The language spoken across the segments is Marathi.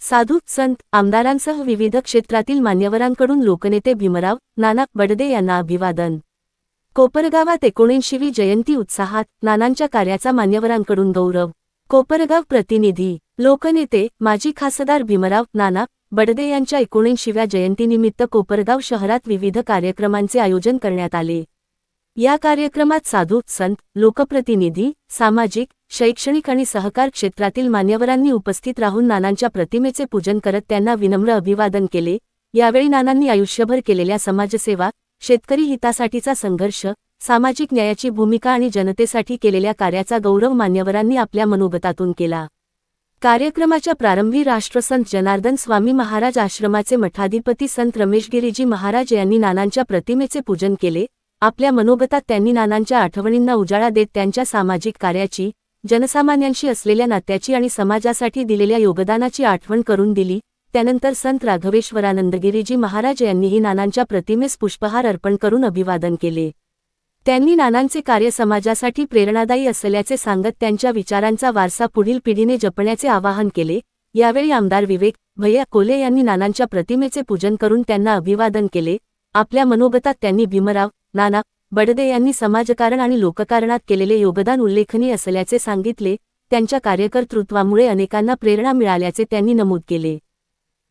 साधू संत आमदारांसह विविध क्षेत्रातील मान्यवरांकडून लोकनेते भीमराव नाना बडदे यांना अभिवादन। कोपरगावात 79वी जयंती उत्साहात, नानांच्या कार्याचा मान्यवरांकडून गौरव। कोपरगाव प्रतिनिधी। लोकनेते माजी खासदार भीमराव नाना बडदे यांच्या 79व्या जयंतीनिमित्त कोपरगाव शहरात विविध कार्यक्रमांचे आयोजन करण्यात आले। या कार्यक्रमात साधू संत, लोकप्रतिनिधी, सामाजिक, शैक्षणिक आणि सहकार क्षेत्रातील मान्यवरांनी उपस्थित राहून नानांच्या प्रतिमेचे पूजन करत त्यांना विनम्र अभिवादन केले। यावेळी नानांनी आयुष्यभर केलेल्या समाजसेवा, शेतकरी हितासाठीचा संघर्ष, सामाजिक न्यायाची भूमिका आणि जनतेसाठी केलेल्या कार्याचा गौरव मान्यवरांनी आपल्या मनोगतातून केला। कार्यक्रमाच्या प्रारंभी राष्ट्रसंत जनार्दन स्वामी महाराज आश्रमाचे मठाधिपती संत रमेश गिरीजी महाराज यांनी नानांच्या प्रतिमेचे पूजन केले। आपल्या मनोगतात त्यांनी नानांच्या आठवणींना उजाळा देत त्यांच्या सामाजिक कार्याची, जनसामान्यांशी असलेल्या नात्याची आणि समाजासाठी दिलेल्या योगदानाची आठवण करून दिली। त्यानंतर संत राघवेश्वरानंद गिरीजी महाराज यांनीही नानांच्या प्रतिमेस पुष्पहार अर्पण करून अभिवादन केले। त्यांनी नानांचे कार्य समाजासाठी प्रेरणादायी असल्याचे सांगत त्यांच्या विचारांचा वारसा पुढील पिढीने जपण्याचे आवाहन केले। यावेळी आमदार विवेक भैया कोले यांनी नानांच्या प्रतिमेचे पूजन करून त्यांना अभिवादन केले। आपल्या मनोगतात त्यांनी भीमराव नाना बडदे यांनी समाजकारण आणि लोककारणात केलेले योगदान उल्लेखनीय असल्याचे सांगितले। त्यांच्या कार्यकर्तृत्वामुळे अनेकांना प्रेरणा मिळाल्याचे त्यांनी नमूद केले।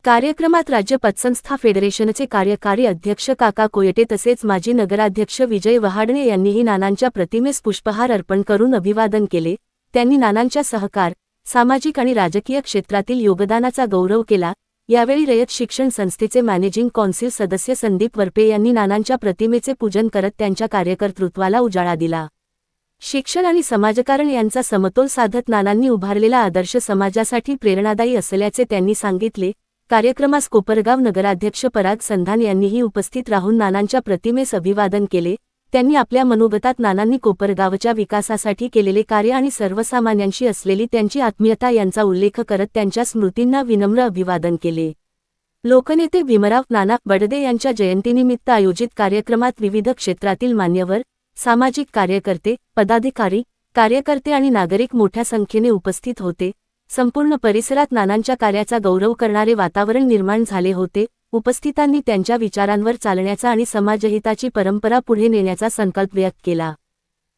कार्यक्रमात राज्य पतसंस्था फेडरेशनचे कार्यकारी अध्यक्ष काका कोयटे तसेच माजी नगराध्यक्ष विजय वहाडणे यांनीही नानांच्या प्रतिमेस पुष्पहार अर्पण करून अभिवादन केले। त्यांनी नानांच्या सहकार, सामाजिक आणि राजकीय क्षेत्रातील योगदानाचा गौरव केला। यावेळी रयत शिक्षण संस्थेचे मॅनेजिंग कौन्सिल सदस्य संदीप वरपे यांनी नानांच्या प्रतिमेचे पूजन करत त्यांच्या कार्यकर्तृत्वाला उजाळा दिला। शिक्षण आणि समाजकारण यांचा समतोल साधत नानांनी उभारलेला आदर्श समाजासाठी प्रेरणादायी असल्याचे त्यांनी सांगितले। कार्यक्रमास कोपरगाव नगराध्यक्ष पराग संधान यांनीही उपस्थित राहून नानांच्या प्रतिमेस अभिवादन केले। त्यांनी आपल्या मनोगतात नानांनी कोपरगावच्या विकासासाठी केलेले कार्य आणि सर्वसामान्यांशी असलेली त्यांची आत्मीयता यांचा उल्लेख करत त्यांच्या स्मृतींना विनम्र अभिवादन केले। लोकनेते भीमराव नाना बडदे यांच्या जयंतीनिमित्त आयोजित कार्यक्रमात विविध क्षेत्रातील मान्यवर, सामाजिक कार्यकर्ते, पदाधिकारी, कार्यकर्ते आणि नागरिक मोठ्या संख्येने उपस्थित होते। संपूर्ण परिसरात नानांच्या कार्याचा गौरव करणारे वातावरण निर्माण झाले होते। उपस्थितांनी त्यांच्या विचारांवर चालण्याचा आणि समाजहिताची परंपरा पुढे नेण्याचा संकल्प व्यक्त केला।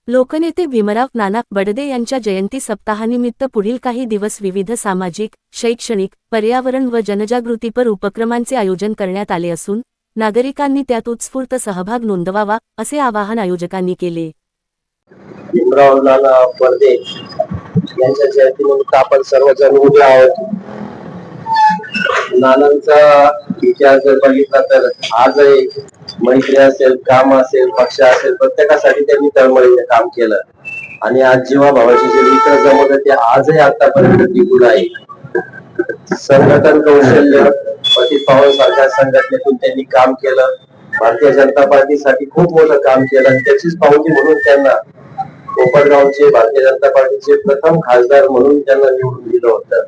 लोकनेते भीमराव नाना बडदे यांच्या जयंती सप्ताहानिमित्त पुढील काही दिवस विविध सामाजिक, शैक्षणिक, पर्यावरण व जनजागृतीपर उपक्रमांचे आयोजन करण्यात आले असून नागरिकांनी त्यात उत्स्फूर्त सहभाग नोंदवावा असे आवाहन आयोजकांनी केले। भीमराव नाना बडदे यांच्या जयंतीनिमित्त आपण सर्वजण उभे आहोत। नानांचा इतिहास जर बघितला तर आजही मैत्री असेल, काम असेल, पक्ष असेल, प्रत्येकासाठी त्यांनी तळमळीने काम केलं आणि आज जीवाभावाचे जे मित्र जमवले ते आजही आतापर्यंत टिकून आहे। संघटन कौशल्य, पतित पावन सारख्या संघटनेतून त्यांनी काम केलं। भारतीय जनता पार्टीसाठी खूप मोठं काम केलं आणि त्याचीच पावती म्हणून त्यांना कोपरगावचे भारतीय जनता पार्टीचे प्रथम खासदार म्हणून त्यांना निवडून दिलं होतं।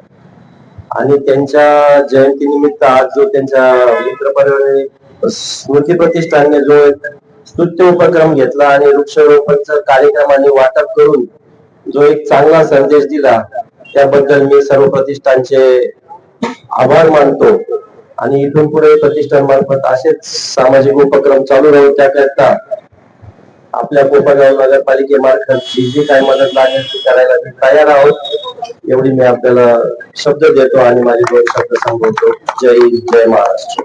आणि त्यांच्या जयंतीनिमित्त आज जो त्यांच्या मित्रपरिवाराने स्मृती प्रतिष्ठानने जो एक स्तुत्य उपक्रम घेतला आणि वृक्षारोपणचा कार्यक्रमाने वाटप करून जो एक चांगला संदेश दिला, त्याबद्दल मी सर्व प्रतिष्ठानचे आभार मानतो। आणि इथून पुढे प्रतिष्ठान मार्फत असेच सामाजिक उपक्रम चालू राहू त्याकरता आपल्या कोपरगाव नगरपालिकेमार्फत जी काय मदत लागेल ती करायला मी तयार आहोत, एवढी मी आपल्याला शब्द देतो आणि माझे दोन शब्द सांगतो। जय हिंद, जय महाराष्ट्र।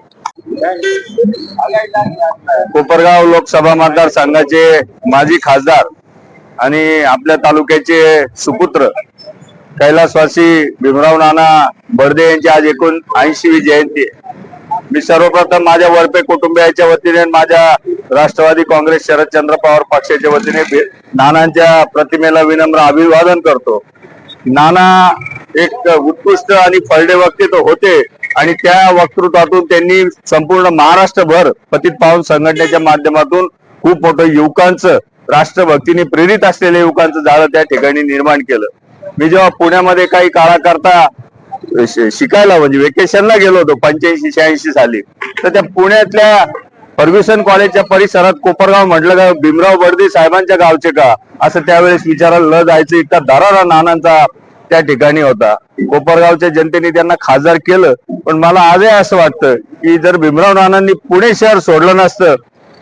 कोपरगाव लोकसभा मतदारसंघाचे माजी खासदार आणि आपल्या तालुक्याचे सुपुत्र कैलासवासी भीमराव नाना बडदे यांची आज 79वी जयंती आहे। मी सर्वप्रथम माझ्या वरपे कुटुंबियाच्या वतीने, माझ्या राष्ट्रवादी काँग्रेस शरदचंद्र पवार पक्षाच्या वतीने नानांच्या प्रतिमेला विनम्र अभिवादन करतो। नाना एक उत्कृष्ट आणि फळडे व्यक्तित्व होते आणि त्या वक्तृत्वातून त्यांनी संपूर्ण महाराष्ट्रभर पतित पावन संघटनेच्या माध्यमातून खूप मोठं युवकांचं, राष्ट्रभक्तीने प्रेरित असलेल्या युवकांचं जाळं त्या ठिकाणी निर्माण केलं। मी जेव्हा पुण्यामध्ये काही काळाकरता शिकायला म्हणजे वेकेशनला गेलो होतो 85-86 साली, तर त्या पुण्यातल्या फर्ग्युसन कॉलेजच्या परिसरात कोपरगाव म्हटलं का भीमराव बडदे साहेबांच्या गावचे का असं त्यावेळेस विचारायला न जायचं। इतका दरारा नानांचा त्या ठिकाणी होता. कोपरगावच्या जनतेने त्यांना खासदार केलं, पण मला आजही असं वाटतं की जर भीमराव नानांनी पुणे शहर सोडलं नसतं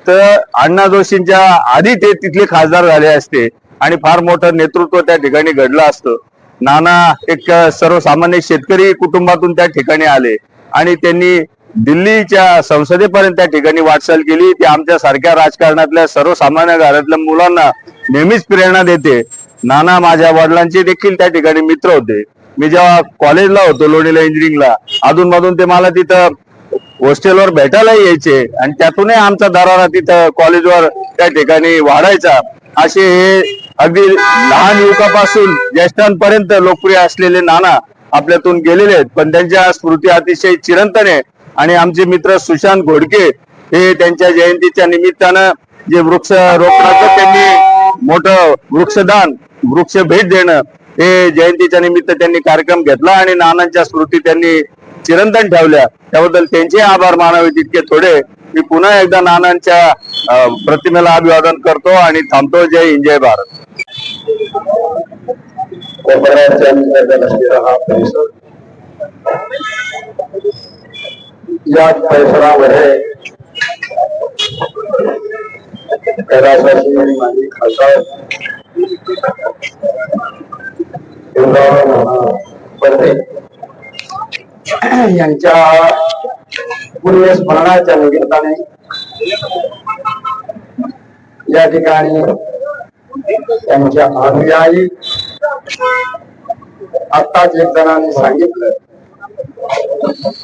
तर अण्णा जोशींच्या आधी ते तिथले खासदार झाले असते आणि फार मोठं नेतृत्व त्या ठिकाणी घडलं असतं. नाना एक सर्वसामान्य शेतकरी कुटुंबातून त्या ठिकाणी आले आणि त्यांनी दिल्लीच्या संसदेपर्यंत त्या ठिकाणी वाटचाल केली. ती आमच्या सारख्या राजकारणातल्या सर्वसामान्य घरातल्या मुलांना नेहमीच प्रेरणा देते. नाना माझ्या वडिलांचे देखील त्या ठिकाणी मित्र होते. मी जेव्हा कॉलेजला होतो लोणीला इंजिनिअरिंगला, अधूनमधून ते मला तिथं हॉस्टेलवर भेटायला यायचे आणि त्यातूनही आमचा दरारा तिथं कॉलेजवर त्या ठिकाणी वाढायचा. असे हे अगदी लहान युवकापासून ज्येष्ठांपर्यंत लोकप्रिय असलेले नाना आपल्यातून गेलेले आहेत, पण त्यांच्या स्मृती अतिशय चिरंतन आहे. आणि आमचे मित्र सुशांत घोडके हे त्यांच्या जयंतीच्या निमित्तानं जे वृक्ष रोपणाचं त्यांनी मोठं वृक्षदान वृक्ष भेट देणं हे जयंतीच्या निमित्त त्यांनी कार्यक्रम घेतला आणि नानांच्या स्मृती त्यांनी चिरंतन ठेवल्या. त्याबद्दल त्यांचे आभार मानावे तितके थोडे. मी पुन्हा एकदा नानांच्या प्रतिमेला अभिवादन करतो आणि थांबतो. जय हिंद, जय भारत. या परिसरामध्ये कैलासवासी आणि माजी खासदार बर्दे यांच्या पुण्यस्मरणाच्या निमित्ताने या ठिकाणी त्यांच्या अनुयायी आत्ताच एक जणांनी सांगितलं,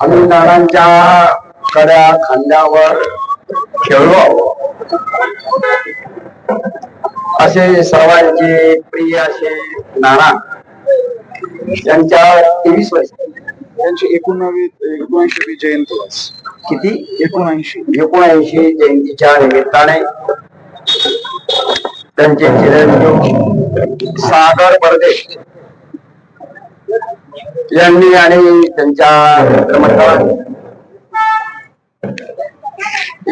आम्ही नानांच्या कड्या खांद्यावर खेळलो असे सर्वांचे प्रिय असे नाना यांच्या 23 वर्ष त्यांची 79वी जयंती आज. किती 79 जयंतीच्या निमित्ताने त्यांचे चिरंजीव सागर बर्दे यांनी आणि त्यांच्या मित्रमंडळांनी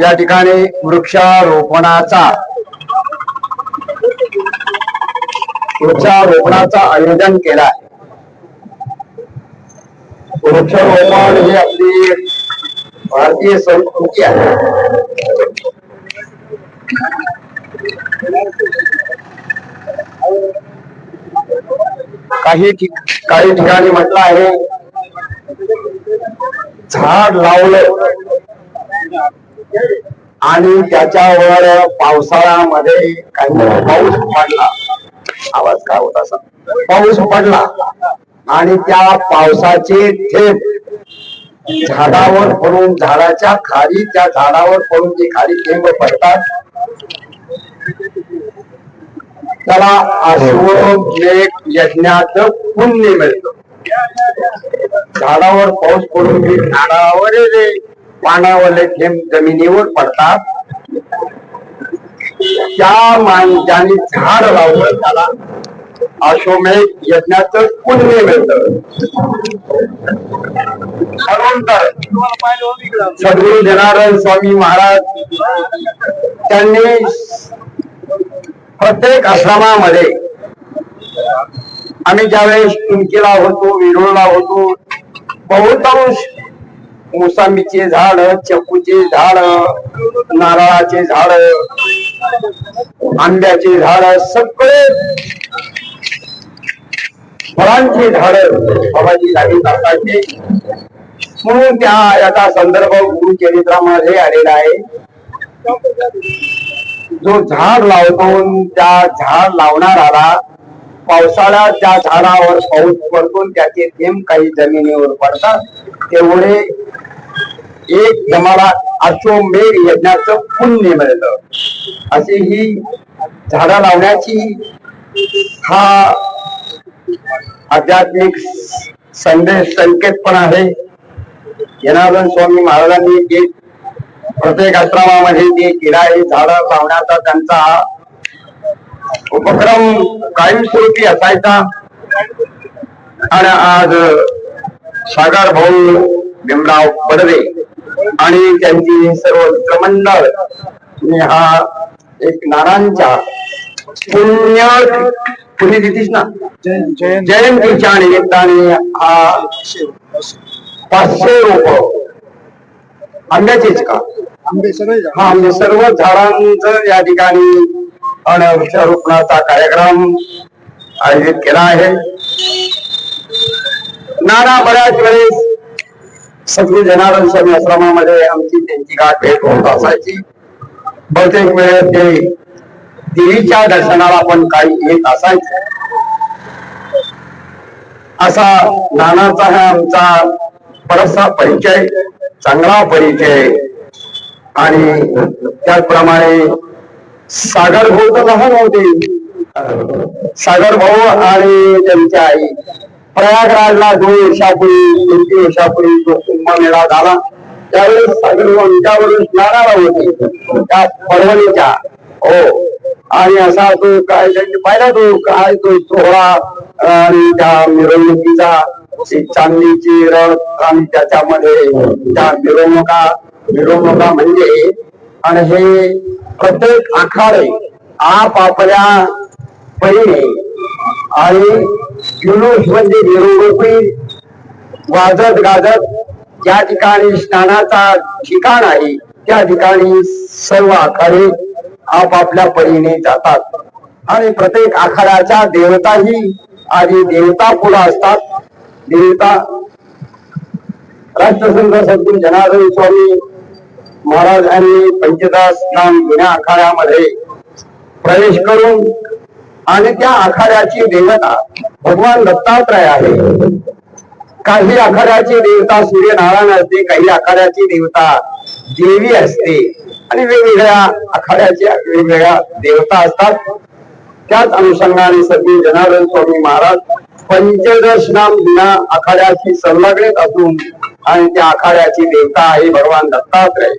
या ठिकाणी वृक्षारोपणाचा आयोजन केलं आहे. वृक्षारोपण ही आपली भारतीय संस्कृती आहे. काही ठिकाणी म्हटलं आहे, झाड लावलं आणि त्याच्यावर पावसाळ्यामध्ये काही पाऊस पडला, आवाज काय होता असा, पाऊस पडला आणि त्या पावसाचे थेंब झाडावर पडून झाडाच्या खाली त्या झाडावर पडून जे खाली थेंब पडतात त्याला अश्वमेध यज्ञाचं पुण्य मिळतं. झाडावर पाऊस पडून जे झाडावर जे पाण्यावरले थेंब जमिनीवर पडतात त्या माणसाने झाड लावलं त्याला अश्वमेध यज्ञाचं पुण्य मिळतं. सद्गुरु जनार्दन स्वामी महाराज त्यांनी प्रत्येक आश्रमामध्ये, आम्ही ज्यावेळेस टुमकीला होतो, विरोळला होतो, बहुतांश मोसंबीचे झाड, चक्कूचे झाड, नारळाचे झाड, आंब्याचे झाड, सगळे फळांची झाड बाबाजी लागली असायचे. म्हणून त्या याचा संदर्भ गुरुचरित्रामध्ये आलेला आहे. जो झाड लावतो त्या झाड लावणारा पावसाळ्यात त्या झाडावर पाऊस पडतो, त्याचे थेंब काही जमिनीवर पडतात, तेवढे एक जमाला अश्वमेध यज्ञाचं पुण्य मिळतं. अशी ही झाडं लावण्याची हा आध्यात्मिक संदेश संकेत पण आहे. जनार्दन स्वामी महाराजांनी जे प्रत्येक आश्रमामध्ये जे केला आहे, झाडं लावण्याचा त्यांचा उपक्रम कायमस्वरूपी असायचा. आणि आज सागर भाऊ भीमराव बर्दे आणि त्यांची सर्व मित्रमंडळ हा एक नानांच्या पुण्य पुण्यतिथीच ना, जयंत जयंतीच्या निमित्ताने हा 500 रोप आंब्याचेच का, आंबे सगळे हा म्हणजे सर्व झाडांचं या ठिकाणी वृक्षारोपणाचा कार्यक्रम आयोजित केला आहे. नाना बऱ्याच वेळेस सद्गुरू जनार्दन स्वामी आश्रमामध्ये आमची त्यांची गाठ भेट होत असायची. बहुतेक वेळेस ते देवीच्या दर्शनाला पण काही येत असायचे. असा नानाचा हा आमचा बराचसा परिचय, चांगला परिचय. आणि त्याचप्रमाणे सागर भाऊ तर लहान होते. सागर भाऊ आणि त्यांच्या आई प्रयागराजला 2 वर्षापूर्वी 2-3 वर्षापूर्वी जो कुंभमेळा झाला त्यावेळेस सागर भाऊ आमच्यावरून स्नानाला होते त्या परवणीच्या. हो, आणि असा तो काय पाहिला तो काय तो सोहळा आणि त्या मिरवणुकीचा चांदीची रथ आणि त्याच्यामध्ये त्या मिरवणुका म्हणजे, आणि हे प्रत्येक आखाडे आपापल्या परीने आणि जुलूस म्हणजे मिरवणुकी वाजत गाजत ज्या ठिकाणी स्नानाचा ठिकाण आहे त्या ठिकाणी सर्व आखाडे आपापल्या परीने जातात. आणि प्रत्येक आखाड्याच्या देवताही आधी देवता पुढे असतात. देवता राष्ट्रसंत सद्गुरू जनार्दन स्वामी महाराजांनी पंचदास नाम जुन्या आखाड्यामध्ये प्रवेश करून आणि त्या आखाड्याची देवता भगवान दत्तात्रय आहे. काही आखाड्याची देवता सूर्यनारायण असते, काही आखाड्याची देवता देवी असते आणि वेगवेगळ्या आखाड्याच्या वेगवेगळ्या देवता असतात. त्याच अनुषंगाने सद्गुरू जनार्दन स्वामी महाराज पंचदश नाम जुन्या आखाड्याशी संलग्नित असून आणि त्या आखाड्याची देवता आहे भगवान दत्तात्रय.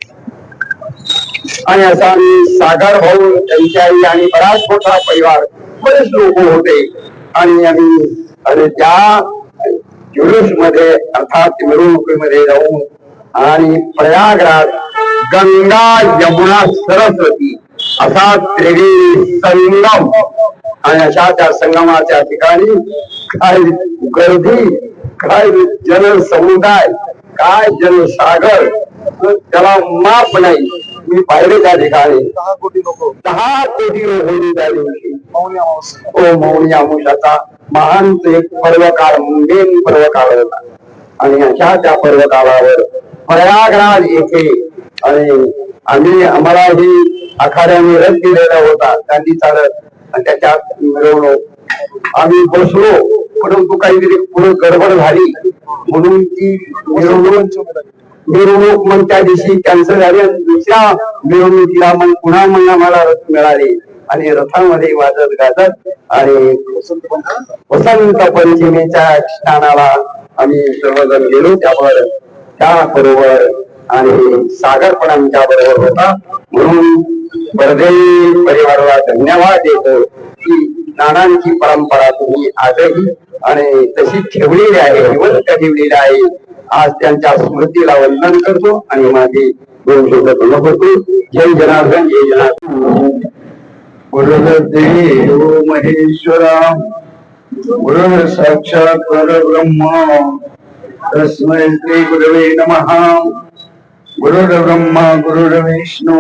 आणि असा आम्ही सागर भाऊ त्यांची आई आणि बराच मोठा परिवार बरेच लोक होते. आणि आम्ही त्या जुलूस मध्ये अर्थात मिरवणुकीमध्ये जाऊन आणि प्रयागराज गंगा यमुना सरस्वती असा त्रिवेणी संगम आणि अशा त्या संगमाच्या ठिकाणी काय गर्दी, काय जन समुदाय, काय जनसागर, त्याला माप नाही. मी पाहिले त्या ठिकाणी 10 कोटी लोक 10 कोटी लोक होती त्या दिवशी. मौनी अमावस्या. हो, मौनी अमावस्याचा महान एक पर्वकाळ, मेन पर्वकाळ होता. आणि अशा त्या पर्वकाळावर प्रयागराज येथे आणि आम्हाला ही आखाड्याने रथ दिलेला होता त्यांनी चालत, आणि त्याच्यात मिरवणूक आम्ही बसलो. परंतु काहीतरी पुढे गडबड झाली म्हणून ती मिरवणूक मग त्या दिवशी कॅन्सल झाली. आणि दुसऱ्या मिरवणुकीला मग पुन्हा आम्हाला रथ मिळाले आणि रथामध्ये वाजत गाजत आणि वसंत पंचमीच्या स्नानाला आम्ही सर्वजण गेलो. त्या बरोबर आणि सागर पण आमच्या बरोबर होता. म्हणून बर्दे परिवाराला धन्यवाद देतो की नानांची परंपरा तुम्ही आजही आणि तशी ठेवलेली आहे, जिवंत ठेवलेली आहे. आज त्यांच्या स्मृतीला वंदन करतो आणि माझे 2 शब्द पूर्ण करतो. जय जनार्दन, जय जनार्दन. गुरुदेव महेश्वरा गुरु साक्षात परब्रह्म तस्मै श्री गुरवे नमः. गुरुर्ब्रह्मा गुरुर्विष्णू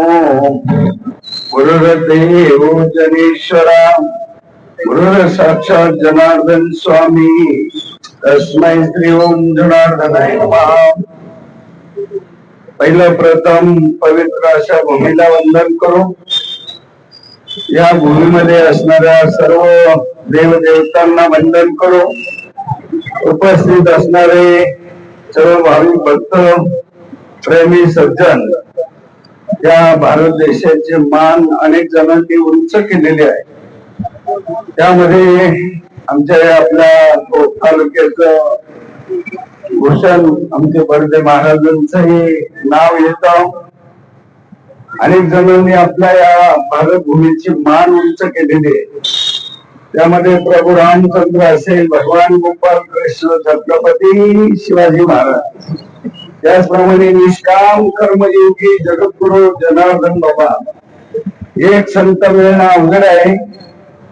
गुरुर्देव जनेश्वरा गुरु साक्षात जनार्दन स्वामी तस्मै श्री ओम जनार्दनाय नमः. पहिलं प्रथम पवित्र अशा भूमीला वंदन करू. या भूमीमध्ये असणाऱ्या सर्व देवदेवतांना वंदन करू. उपस्थित असणारे सर्व भाविक भक्त, प्रेमी सज्जन, या भारत देशाचे मान अनेक जणांनी उंच केलेले आहे. त्यामध्ये आमच्या आपल्या तालुक्याचं भूषण आमचे बर्दे महाराजांचंही नाव येतं. अनेक जणांनी आपल्या या भारत भूमीची मान उंच केलेली आहे. त्यामध्ये प्रभू रामचंद्र असेल, भगवान गोपाल कृष्ण, छत्रपती शिवाजी महाराज, त्याचप्रमाणे निष्काम कर्मयोगी जगद्गुरु जनार्दन बाबा. एक संत मिळणं अवघड आहे.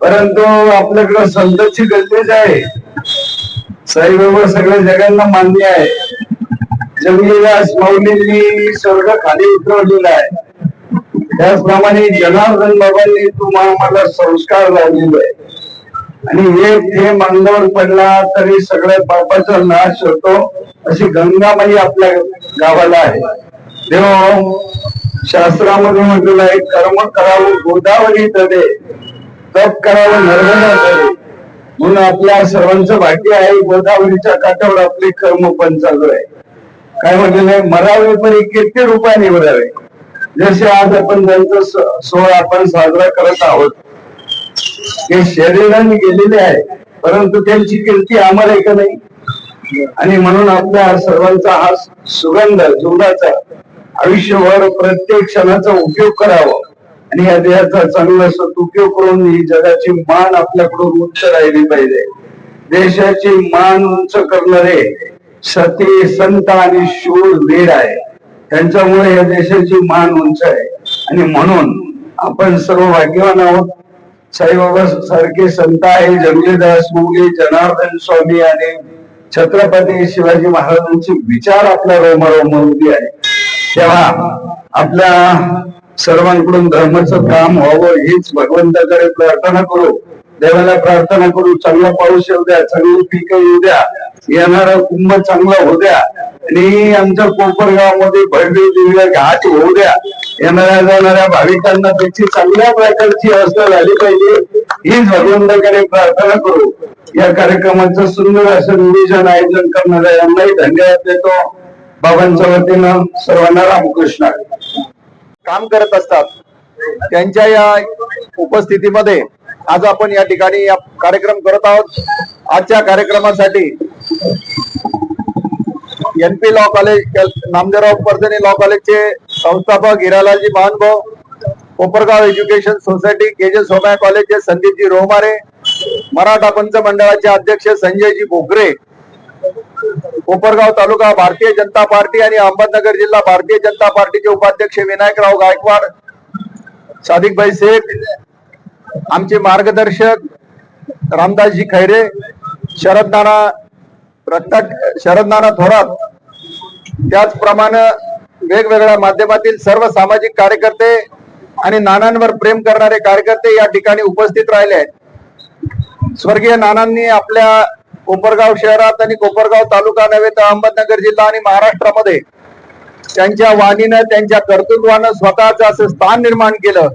परंतु आपल्याकडे संतची गरजेच आहे. साईबाबा सगळ्या जगांना मान्य आहे. जमिनीदास माऊलींनी स्वर्ग खाली उतरवलेला आहे. त्याचप्रमाणे जनार्दन बाबांनी तुम्हाला संस्कार लावलेले आहे. आणि एक थेंब अंगावर पडला तरी सगळ्या पापाचा नाश होतो, अशी गंगामाई आपल्या गावाला आहे. तेव्हा शास्त्रामध्ये म्हटलेलं आहे, कर्म करावं गोदावरी तडे, तप करावं नर्मदा तडे. म्हणून आपल्या सर्वांचं भाग्य आहे, गोदावरीच्या काठावर आपले कर्म पण चालू आहे. काय म्हटलेलं आहे, मरावे परी किती रूपाने मरावे. जसे आज आपण त्यांचा सोहळा आपण साजरा करत आहोत, हे शरीराने गेलेले आहे, परंतु त्यांची कीर्ती आम्हाला आहे का नाही. आणि म्हणून आपल्या सर्वांचा हा सुगंध जीवनाचा आयुष्यभर प्रत्येक क्षणाचा उपयोग करावा आणि या देहाचा चांगला सदुपयोग करून ही जगाची मान आपल्याकडून उंच राहिली पाहिजे. देशाची मान उंच करणारे सती संत आणि शूर वीर आहे. त्यांच्यामुळे या देशाची मान उंच आहे आणि म्हणून आपण सर्व भाग्यवान आहोत. साईबाबा सारखे संत आहे, जंगलीदास माऊली, जनार्दन स्वामी आणि छत्रपती शिवाजी महाराजांचे विचार आपल्या रोमारोममध्ये आहे. तेव्हा आपल्या सर्वांकडून धर्माचं काम व्हावं हीच भगवंताकडे प्रार्थना करू. देवाला प्रार्थना करू, चांगला पाऊस येऊ द्या, चांगली पिकं येऊ द्या, येणारा कुंभ चांगला होऊ द्या आणि आमच्या कोपरगावामध्ये भव्य दिव्य घाट होऊ द्या. येणाऱ्या जाणाऱ्या भाविकांना त्याची चांगल्या प्रकारची व्यवस्था झाली पाहिजे, हीच भगवंताकडे प्रार्थना करू. या कार्यक्रमाचं सुंदर असं नियोजन आयोजन करणाऱ्या यांनाही धन्यवाद देतो. बाबांच्या वतीनं सर्वांना रामकृष्ण. काम करत असतात त्यांच्या या उपस्थितीमध्ये आज आपण या ठिकाणी या कार्यक्रम करत आहोत. आजच्या कार्यक्रमासाठी NP law college, Namdevrao Parjane law कॉलेजचे संस्थापक हिरालालजी महानुभाव, Kopargaon education society, KJ Somaiya कॉलेजचे संदीपजी रोहमारे, मराठा पंच मंडळाचे अध्यक्ष संजयजी भोगरे, कोपरगाव तालुका भारतीय जनता पार्टी आणि अहमदनगर जिल्हा भारतीय जनता पार्टीचे उपाध्यक्ष विनायकराव गायकवाड, सादिकभाई शेख, आमचे मार्गदर्शक रामदासजी खैरे, शरदनाना थोरात, त्याचप्रमाणे वेगवेगळ्या माध्यमातील सर्व सामाजिक कार्यकर्ते आणि नानांवर प्रेम करणारे कार्यकर्ते या ठिकाणी उपस्थित राहिले आहेत. स्वर्गीय नानांनी आपल्या कोपरगाव शहरात आणि कोपरगाव तालुका नव्हे तर अहमदनगर जिल्हा आणि महाराष्ट्रामध्ये त्यांच्या वाणीनं, त्यांच्या कर्तृत्वानं स्वतःच असं स्थान निर्माण केलं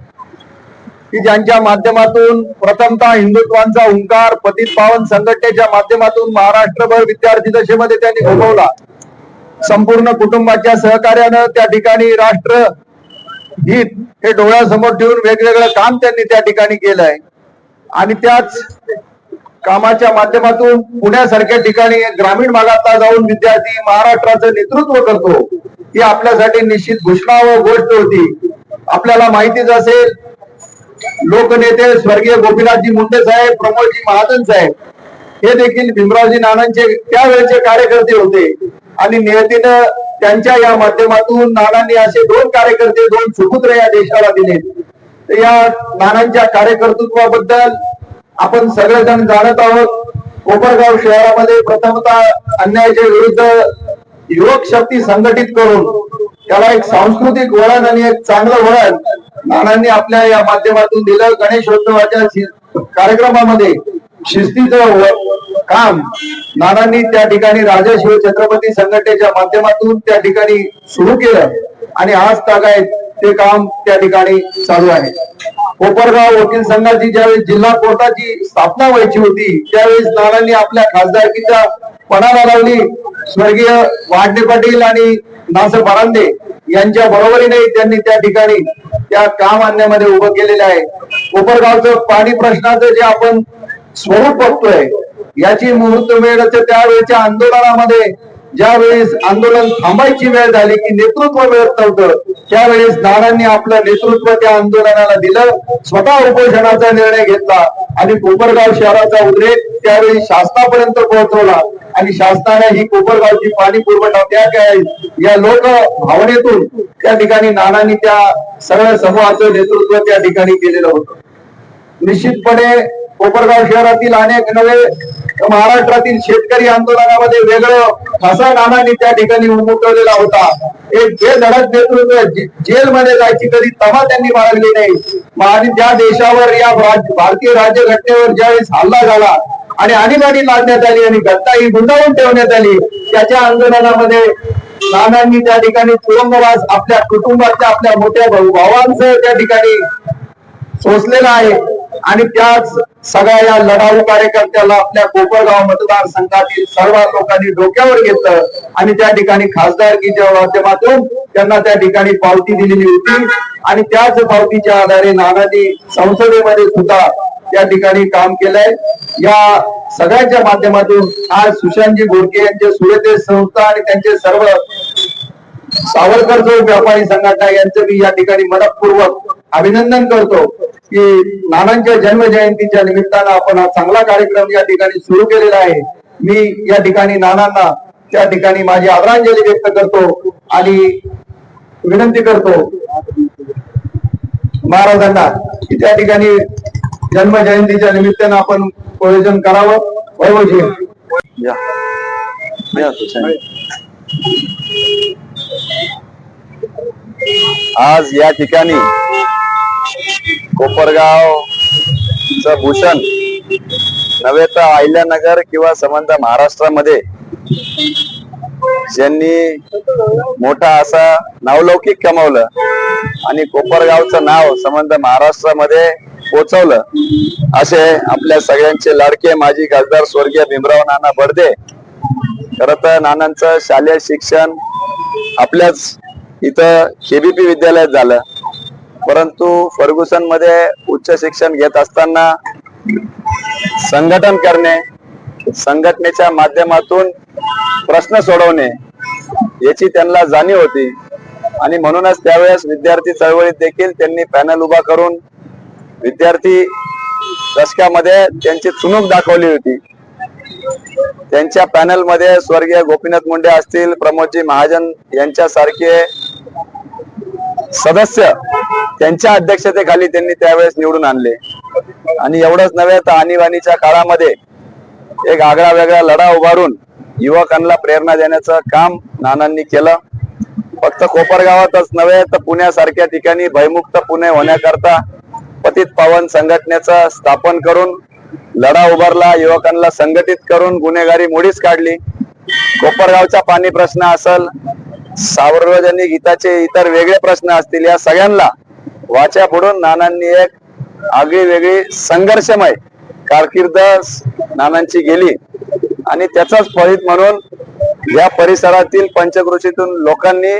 की ज्यांच्या माध्यमातून प्रथमतः हिंदुत्वाचा हुंकार पतित पावन संघटनेच्या माध्यमातून महाराष्ट्रभर विद्यार्थी दशेमध्ये त्यांनी घडवला. संपूर्ण कुटुंबाच्या सहकार्यानं त्या ठिकाणी राष्ट्र हित हे डोळ्यासमोर ठेवून वेगवेगळं काम त्यांनी त्या ठिकाणी केलंय. आणि त्याच कामाच्या माध्यमातून पुण्यासारख्या ठिकाणी ग्रामीण भागात जाऊन विद्यार्थी महाराष्ट्राचं नेतृत्व करतो, ही आपल्यासाठी निश्चित घोषणावह गोष्ट होती. आपल्याला माहितीच असेल, लोकनेते स्वर्गीय गोपीनाथजी मुंडे साहेब, प्रमोदजी महाजन साहेब हे देखील भीमरावजी नानांचे त्यावेळेचे कार्यकर्ते होते आणि नियतीनं त्यांच्या या माध्यमातून नानांनी असे दोन कार्यकर्ते, दोन सुपुत्र या देशाला दिले. तर या नानांच्या कार्यकर्तृत्वाबद्दल आपण सगळेजण जाणत आहोत. कोपरगाव शहरामध्ये प्रथमतः अन्यायाच्या विरुद्ध युवक शक्ती संघटित करून त्याला एक सांस्कृतिक वळण आणि एक चांगलं वळण नानांनी आपल्या या माध्यमातून दिलं. गणेशोत्सवाच्या कार्यक्रमामध्ये शिस्तीचं काम नानांनी त्या ठिकाणी राजा शिव छत्रपती संघटनेच्या माध्यमातून त्या ठिकाणी सुरू केलं आणि आज तागायत ते काम त्या ठिकाणी चालू आहे. कोपरगाव वकील संघाची ज्यावेळेस जिल्हा कोर्टाची स्थापना व्हायची होती त्यावेळेस नानांनी आपल्या खासदारकीच्या पणाला लावली. स्वर्गीय वाडणे पाटील आणि नासर परांदे यांच्या बरोबरीने त्यांनी त्या ठिकाणी त्या काम आणण्यामध्ये उभं केलेलं आहे. कोपरगावचं पाणी प्रश्नाचं जे आपण स्वरूप बघतोय याची मुहूर्तमेढ त्यावेळेच्या आंदोलनामध्ये ज्यावेळेस आंदोलन थांबायची वेळ झाली की नेतृत्व मिळत नव्हतं, त्यावेळेस नानांनी आपलं नेतृत्व त्या आंदोलनाला दिलं, स्वतः उपोषणाचा निर्णय घेतला आणि कोपरगाव शहराचा उद्रेक त्यावेळी शासनापर्यंत पोहोचवला आणि शासनाने ही कोपरगावची पाणी पुरवठा त्या या लोक भावनेतून त्या ठिकाणी नानांनी त्या सगळ्या समूहाचं नेतृत्व त्या ठिकाणी केलेलं होतं. निश्चितपणे कोपरगाव शहरातील अनेक नवे महाराष्ट्रातील शेतकरी आंदोलनामध्ये वेगळं ठसा नानांनी त्या ठिकाणी उमटवलेला होता. एक बेधडक नेतृत्व, जेलमध्ये जायची कधी तमा त्यांनी बाळगली नाही. आणि त्या देशावर या भारतीय राज्यघटनेवर ज्यावेळेस हल्ला झाला आणि आणीबाणी लादण्यात आली आणि घटना ही गुंडाळून ठेवण्यात आली, त्याच्या आंदोलनामध्ये नानांनी त्या ठिकाणी तुरुंगवास आपल्या कुटुंबाच्या आपल्या मोठ्या भावांसह त्या ठिकाणी सोसलेला आहे. आणि त्याच सगळ्या या लढाऊ कार्यकर्त्याला आपल्या कोपरगाव मतदारसंघातील सर्व लोकांनी डोक्यावर घेतलं आणि त्या ठिकाणी खासदारकीच्या माध्यमातून त्यांना त्या ठिकाणी पावती दिलेली होती. आणि त्याच पावतीच्या आधारे नानांनी संसदेमध्ये सुद्धा त्या ठिकाणी काम केलंय. या सगळ्यांच्या माध्यमातून आज सुशांतजी घोडके यांचे सुरेते संस्था आणि त्यांचे सर्व सावरकर जो व्यापारी संघटना यांचं मी या ठिकाणी मनपूर्वक अभिनंदन करतो की नानांच्या जन्म जयंतीच्या निमित्तानं आपण हा चांगला कार्यक्रम या ठिकाणी सुरू केलेला आहे. मी या ठिकाणी नानांना त्या ठिकाणी माझी आदरांजली व्यक्त करतो आणि विनंती करतो महाराजांना की त्या ठिकाणी जन्म जयंतीच्या निमित्तानं आपण आयोजन करावं. वैभवजी आज या ठिकाणी कोपरगाव च भूषण नव्हे तर अहिल्यानगर किंवा संबंध महाराष्ट्रामध्ये ज्यांनी मोठा असा नावलौकिक कमावलं आणि कोपरगावचं नाव संबंध महाराष्ट्रामध्ये पोहोचवलं असे आपल्या सगळ्यांचे लाडके माजी खासदार स्वर्गीय भीमराव नाना बडदे. खरं तर नानांचं शालेय शिक्षण आपल्याच इथं केबीपी विद्यालयात झालं, परंतु फर्ग्युसन मध्ये उच्च शिक्षण घेत असताना संघटन करणे, संघटनेच्या माध्यमातून प्रश्न सोडवणे याची त्यांना जाणीव होती. आणि म्हणूनच त्यावेळेस विद्यार्थी चळवळीत देखील त्यांनी पॅनल उभा करून विद्यार्थी दशकामध्ये त्यांची चुणूक दाखवली होती. त्यांच्या पॅनल मध्ये स्वर्गीय गोपीनाथ मुंडे असतील, प्रमोदजी महाजन यांच्यासारखे सदस्य त्यांच्या अध्यक्षतेखाली त्यांनी त्यावेळेस निवडून आणले. आणि एवढंच नव्हे तर आणीबाणीच्या काळामध्ये एक आगळा वेगळा लढा उभारून युवकांना प्रेरणा देण्याचं काम नानांनी केलं. फक्त कोपरगावातच नव्हे तर पुण्यासारख्या ठिकाणी भयमुक्त पुणे होण्याकरता पतित पावन संघटनेचं स्थापन करून लढा उभारला, युवकांना संघटित करून गुन्हेगारी मोडीच काढली. कोपरगावचा पाणी प्रश्न असेल, सार्वजनिक हिताचे इतर वेगळे प्रश्न असतील, या सगळ्यांना वाचा फोडून नानांनी एक आगळी वेगळी संघर्षमय कारकीर्द नानांची गेली. आणि त्याचाच फलित म्हणून या परिसरातील पंचक्रोशीतून लोकांनी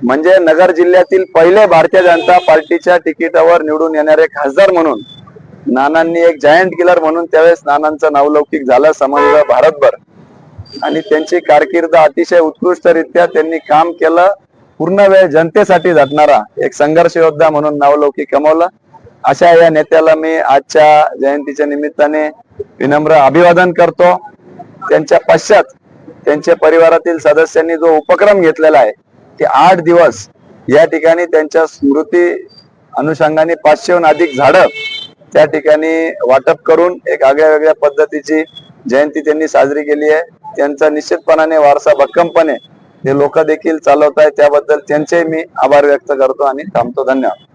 म्हणजे नगर जिल्ह्यातील पहिले भारतीय जनता पार्टीच्या तिकिटावर निवडून येणारे खासदार म्हणून नानांनी एक जायंट किलर म्हणून त्यावेळेस नानांचं नावलौकिक झालं समग्र भारतभर. आणि त्यांची कारकीर्द अतिशय उत्कृष्टरित्या त्यांनी काम केलं. पूर्ण वेळ जनतेसाठी झटणारा एक संघर्ष योद्धा म्हणून नावलौकिक कमवलं. अशा या नेत्याला मी आजच्या जयंतीच्या निमित्ताने विनम्र अभिवादन करतो. त्यांच्या पश्चात त्यांच्या परिवारातील सदस्यांनी जो उपक्रम घेतलेला आहे की 8 दिवस या ठिकाणी त्यांच्या स्मृती अनुषंगाने 500हून अधिक झाडं त्या ठिकाणी वाटप करून एक आगळ्या वेगळ्या पद्धतीची जयंती त्यांनी साजरी केली आहे. त्यांचा निश्चितपणाने वारसा भक्कमपणे हे लोक देखील चालवत आहेत, त्याबद्दल त्यांचे मी आभार व्यक्त करतो आणि थांबतो. धन्यवाद.